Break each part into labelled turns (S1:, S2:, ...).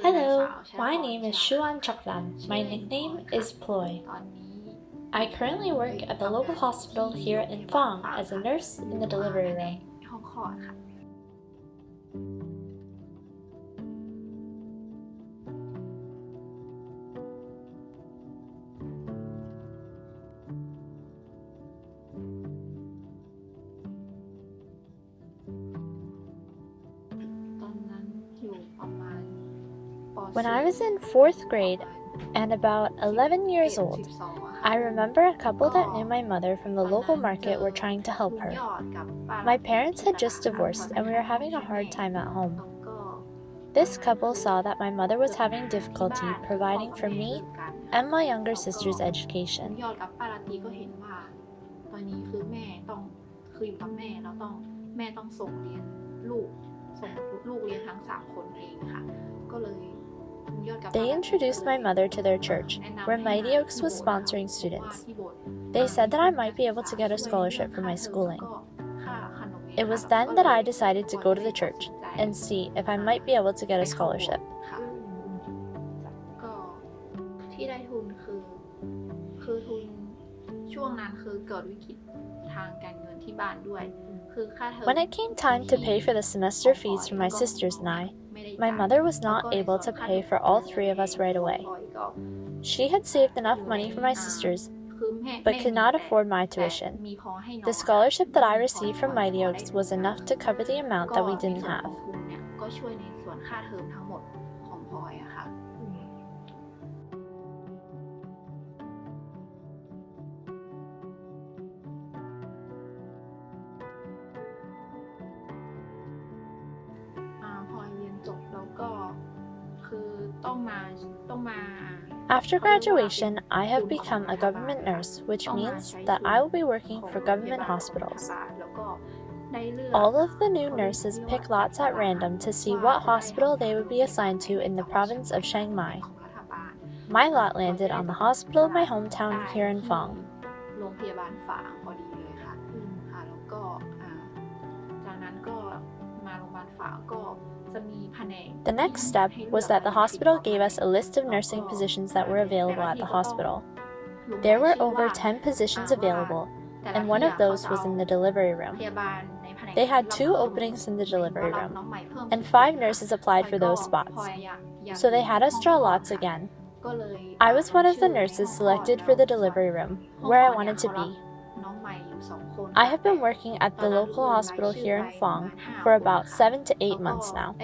S1: Hello, my name is Shuan Choklam. My nickname is Ploy. I currently work at the local hospital here in Fang as a nurse in the delivery room. When I was in 4th grade and about 11 years old, I remember a couple that knew my mother from the local market were trying to help her. My parents had just divorced and we were having a hard time at home. This couple saw that my mother was having difficulty providing for me and my younger sister's education. They introduced my mother to their church, where Mighty Oaks was sponsoring students. They said that I might be able to get a scholarship for my schooling. It was then that I decided to go to the church and see if I might be able to get a scholarship. When it came time to pay for the semester fees for my sisters and I, my mother was not able to pay for all 3 of us right away. She had saved enough money for my sisters, but could not afford my tuition. The scholarship that I received from Mighty Oaks was enough to cover the amount that we didn't have. After graduation, I have become a government nurse, which means that I will be working for government hospitals. All of the new nurses pick lots at random to see what hospital they would be assigned to in the province of Chiang Mai. My lot landed on the hospital of my hometown here in Fang. The next step was that the hospital gave us a list of nursing positions that were available at the hospital. There were over 10 positions available, and one of those was in the delivery room. They had 2 openings in the delivery room, and 5 nurses applied for those spots, so they had us draw lots again. I was one of the nurses selected for the delivery room, where I wanted to be. I have been working at the local hospital here in Fang for about 7 to 8 months now.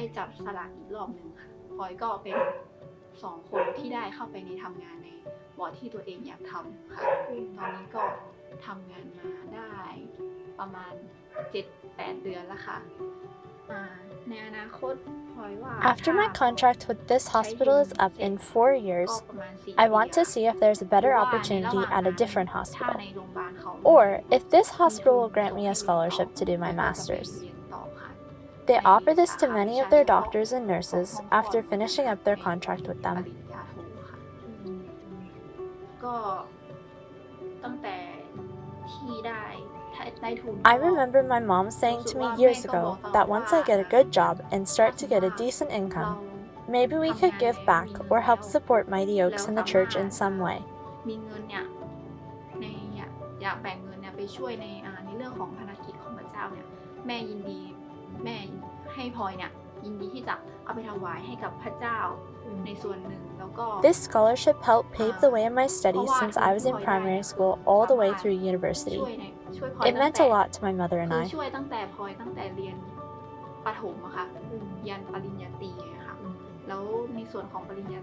S1: After my contract with this hospital is up in 4 years, I want to see if there's a better opportunity at a different hospital, or if this hospital will grant me a scholarship to do my master's. They offer this to many of their doctors and nurses after finishing up their contract with them. I remember my mom saying to me years ago that once I get a good job and start to get a decent income, maybe we could give back or help support Mighty Oaks and the church in some way. This scholarship helped pave the way in my studies since I was in primary school all the way through university. It meant a lot to my mother and I.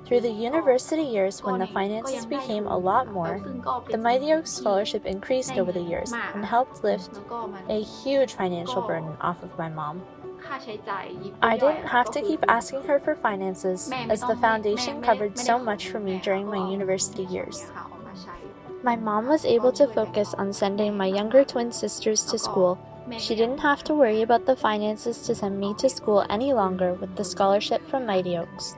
S1: Through the university years, when the finances became a lot more, the Mighty Oaks scholarship increased over the years and helped lift a huge financial burden off of my mom. I didn't have to keep asking her for finances, as the foundation covered so much for me during my university years. My mom was able to focus on sending my younger twin sisters to school. She didn't have to worry about the finances to send me to school any longer with the scholarship from Mighty Oaks.